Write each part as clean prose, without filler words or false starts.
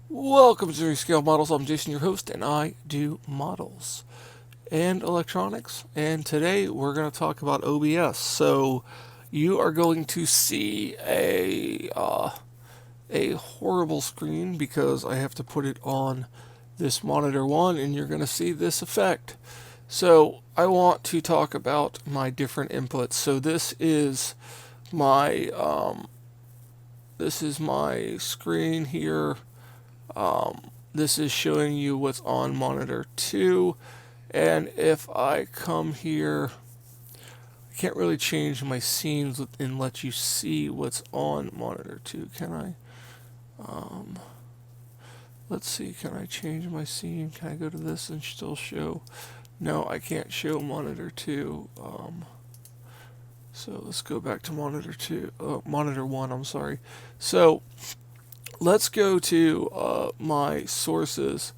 Welcome to Rescale Models. I'm Jason, your host, and I do models and electronics. And today we're going to talk about OBS. So you are going to see a horrible screen because I have to put it on this monitor one, and you're going to see this effect. So I want to talk about my different inputs. So this is my screen here. This is showing you what's on monitor 2, and if I come here, I can't really change my scenes and let you see what's on monitor 2, can I? Let's see, can I change my scene? Can I go to this and still show? No, I can't show monitor 2. So let's go back to monitor 1, I'm sorry. So let's go to my sources,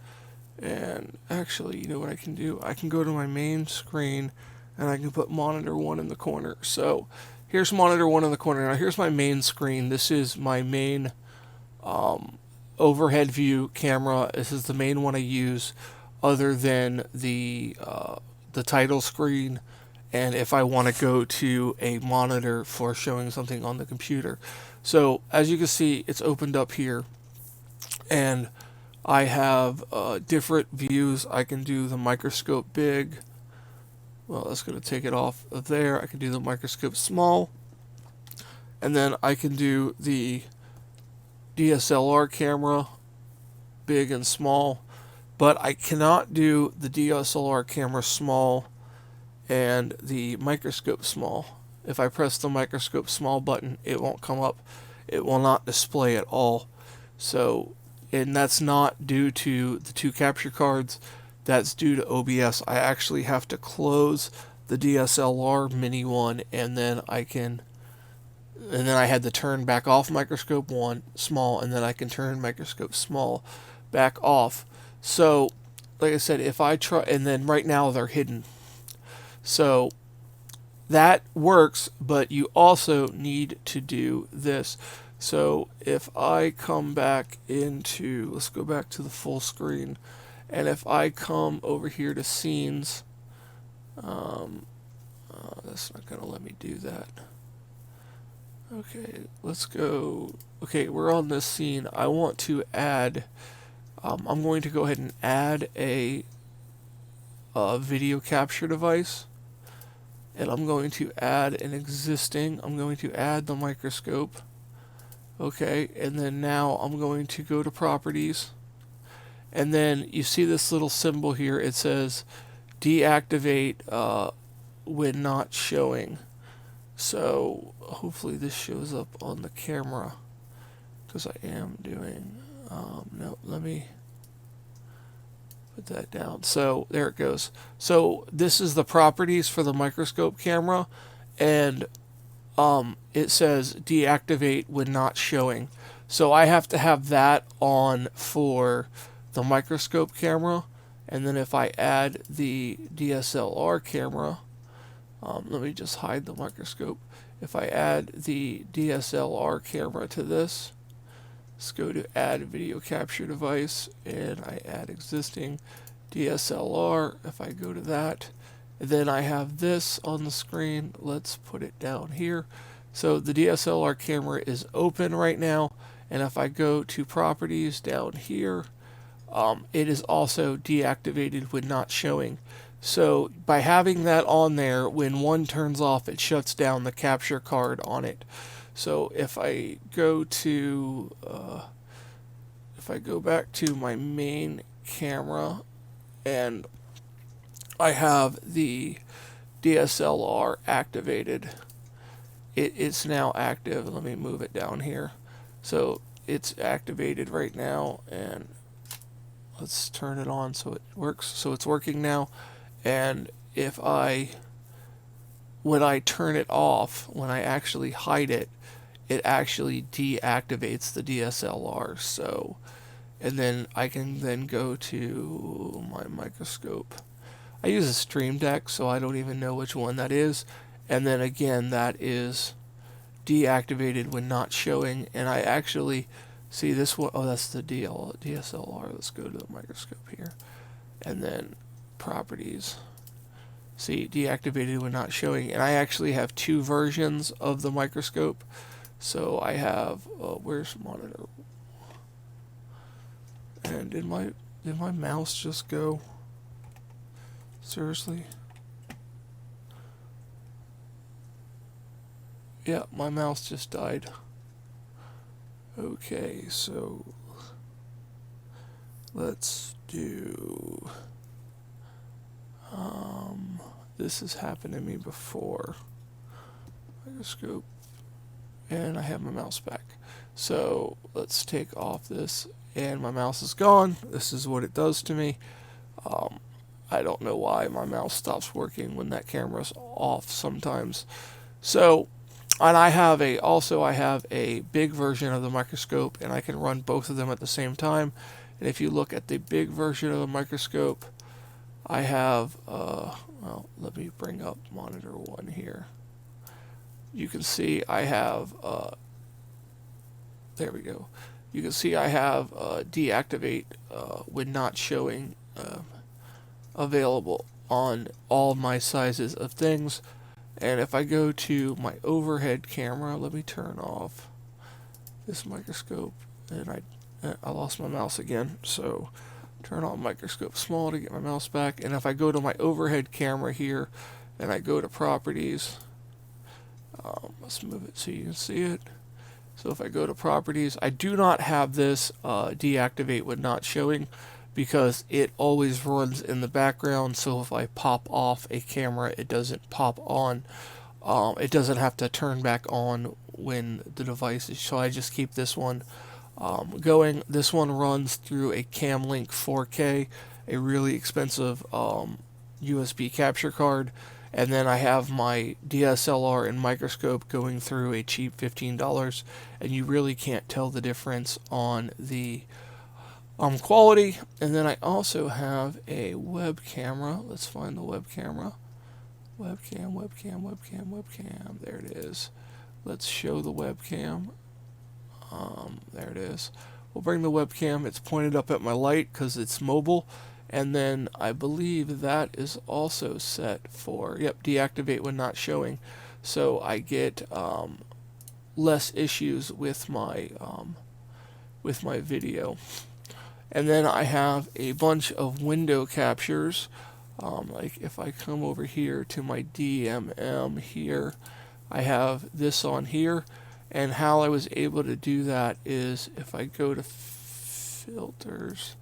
and actually, you know what I can do? I can go to my main screen and I can put monitor 1 in the corner. So here's monitor 1 in the corner. Now here's my main screen. This is my main overhead view camera. This is the main one I use other than the title screen, and if I want to go to a monitor for showing something on the computer. So as you can see, it's opened up here, and I have different views. I can do the microscope big. Well, that's going to take it off of there. I can do the microscope small, and then I can do the DSLR camera big and small, but I cannot do the DSLR camera small and the microscope small. If I press the microscope small button, it won't come up. It will not display at all. So, and that's not due to the two capture cards. That's due to OBS. I actually have to close the DSLR mini one, and then I had to turn back off microscope 1 small, and then I can turn microscope small back off. So, like I said, if I try, and then right now they're hidden. So that works, but you also need to do this. So if I come back into, let's go back to the full screen, and if I come over here to scenes, that's not going to let me do that. Okay, let's go. Okay, we're on this scene. I want to add, I'm going to go ahead and add a video capture device. And I'm going to add I'm going to add the microscope. Okay, and then now I'm going to go to properties. And then you see this little symbol here. It says deactivate when not showing. So hopefully this shows up on the camera, because I am doing, no, let me put that down. So there it goes. So this is the properties for the microscope camera, and it says deactivate when not showing. So I have to have that on for the microscope camera, and then if I add the DSLR camera, let me just hide the microscope. If I add the DSLR camera to this, let's go to add video capture device, and I add existing DSLR. If I go to that, and then I have this on the screen. Let's put it down here. So the DSLR camera is open right now, and if I go to properties down here, it is also deactivated when not showing. So by having that on there, when one turns off, it shuts down the capture card on it. So if I go back to my main camera, and I have the DSLR activated, it's now active. Let me move it down here. So it's activated right now, and let's turn it on so it works. So it's working now, and when I turn it off, when I actually hide it, it actually deactivates the DSLR. So, and then I can then go to my microscope. I use a Stream Deck, so I don't even know which one that is. And then again, that is deactivated when not showing, and I actually See this one, oh that's the DSLR. Let's go to the microscope here. And then properties. See, deactivated when not showing. And I actually have two versions of the microscope. So I have, where's monitor? And did my mouse just go? Seriously? Yeah, my mouse just died. Okay, so let's do, this has happened to me before. Microscope, and I have my mouse back. So let's take off this, and my mouse is gone. This is what it does to me. I don't know why my mouse stops working when that camera's off sometimes. So, and I have a big version of the microscope, and I can run both of them at the same time. And if you look at the big version of the microscope, I have, well, let me bring up monitor 1 here. You can see I have, there we go. You can see I have deactivate when not showing available on all my sizes of things. And if I go to my overhead camera, let me turn off this microscope, and I lost my mouse again, so turn on microscope small to get my mouse back. And if I go to my overhead camera here and I go to properties, let's move it so you can see it. So if I go to properties, I do not have this deactivate when not showing because it always runs in the background. So if I pop off a camera, it doesn't pop on. It doesn't have to turn back on when the device is. So I just keep this one going. This one runs through a Camlink 4K, a really expensive USB capture card. And then I have my DSLR and microscope going through a cheap $15, and you really can't tell the difference on the quality. And then I also have a web camera. Let's find the web camera. Webcam. There it is. Let's show the webcam. There it is. We'll bring the webcam. It's pointed up at my light because it's mobile. And then I believe that is also set for, yep, deactivate when not showing. So I get less issues with my video. And then I have a bunch of window captures. Like if I come over here to my DMM here, I have this on here. And how I was able to do that is if I go to filters,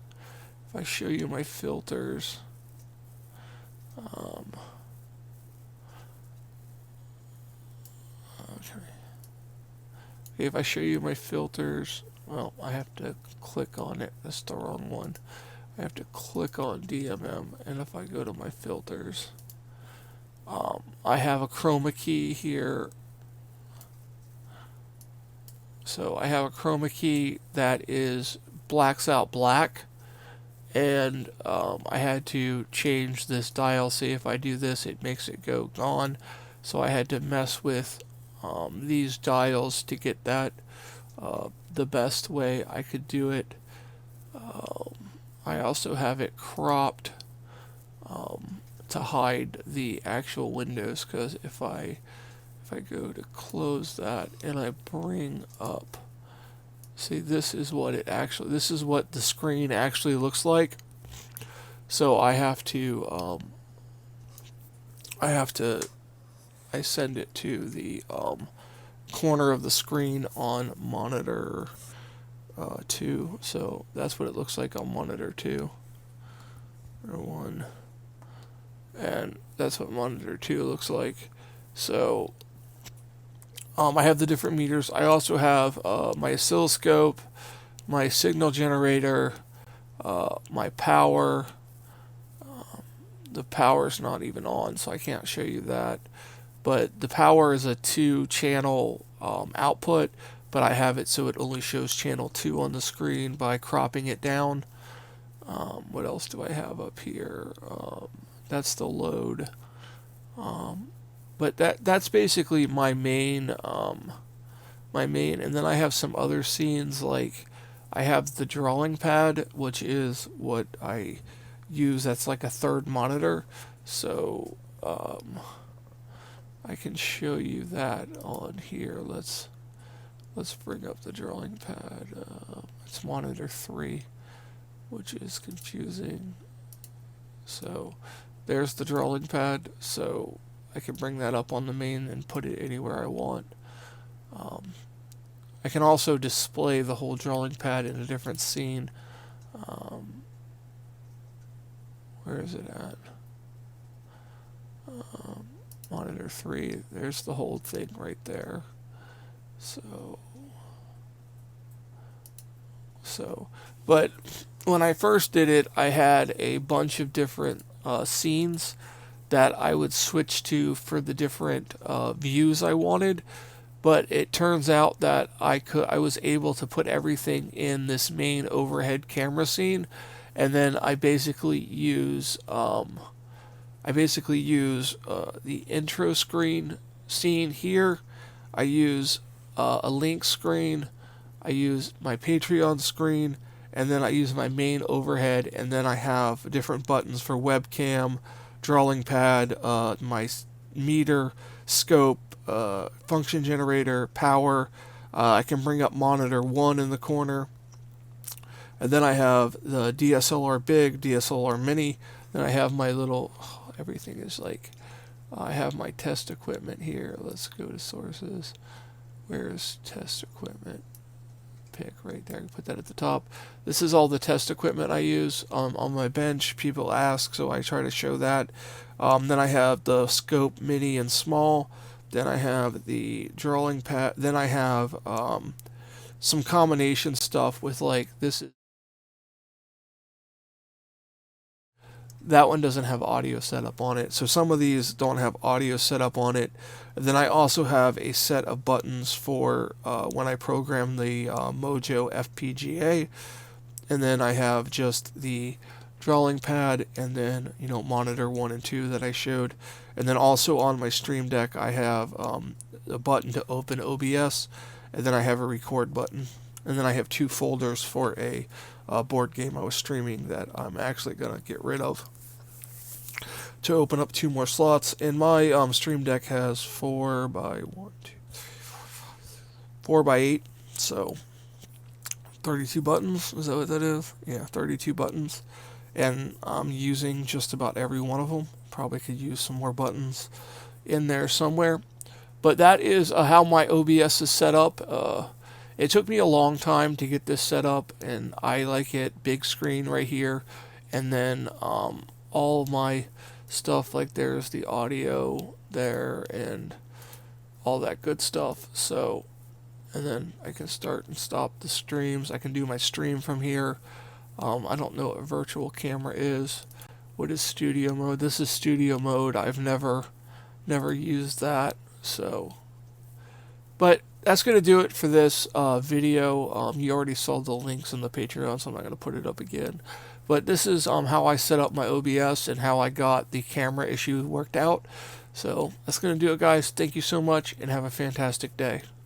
if I show you my filters, okay. If I show you my filters, well, I have to click on it. That's the wrong one. I have to click on DMM, and if I go to my filters, I have a chroma key here. So I have a chroma key that blacks out black. And I had to change this dial. See, if I do this, it makes it go gone. So I had to mess with these dials to get that the best way I could do it. I also have it cropped to hide the actual windows, because if I go to close that and I bring up, see, this is what the screen actually looks like. So I send it to the corner of the screen on monitor 2. So that's what it looks like on monitor 2 or 1. And that's what monitor 2 looks like. So I have the different meters. I also have my oscilloscope, my signal generator, my power. The power's not even on, so I can't show you that. But the power is a 2-channel output, but I have it so it only shows channel 2 on the screen by cropping it down. What else do I have up here? That's the load. But that's basically my main, and then I have some other scenes like I have the drawing pad, which is what I use. That's like a third monitor. So I can show you that on here. Let's bring up the drawing pad. It's monitor 3, which is confusing. So there's the drawing pad. So I can bring that up on the main and put it anywhere I want. I can also display the whole drawing pad in a different scene. Where is it at? Monitor 3, there's the whole thing right there. But when I first did it, I had a bunch of different scenes that I would switch to for the different views I wanted. But it turns out that I was able to put everything in this main overhead camera scene, and then I basically use the intro screen scene here. I use a link screen. I use my Patreon screen, and then I use my main overhead, and then I have different buttons for webcam, drawing pad, my meter, scope, function generator, power. I can bring up monitor 1 in the corner. And then I have the DSLR big, DSLR mini. Then I have my little, everything is like, I have my test equipment here. Let's go to sources. Where's test equipment? Pick right there. I can put that at the top. This is all the test equipment I use on my bench. People ask, so I try to show that. Then I have the scope mini and small. Then I have the drawing pad. Then I have some combination stuff with like this. That one doesn't have audio set up on it. So some of these don't have audio set up on it. And then I also have a set of buttons for when I program the Mojo FPGA. And then I have just the drawing pad and then, monitor 1 and 2 that I showed. And then also on my Stream Deck, I have a button to open OBS. And then I have a record button. And then I have 2 folders for a board game I was streaming that I'm actually going to get rid of to open up 2 more slots. And my Stream Deck has 4 by 8, so 32 buttons. Is that what that is? Yeah, 32 buttons. And I'm using just about every one of them. Probably could use some more buttons in there somewhere. But that is how my OBS is set up. It took me a long time to get this set up, and I like it big screen right here. And then all of my stuff, like there's the audio there and all that good stuff. So, and then I can start and stop the streams. I can do my stream from here. I don't know what virtual camera is. What is studio mode? This is studio mode. I've never used that. So, but that's going to do it for this video. You already saw the links in the Patreon, so I'm not going to put it up again. But this is how I set up my OBS and how I got the camera issue worked out. So that's going to do it, guys. Thank you so much, and have a fantastic day.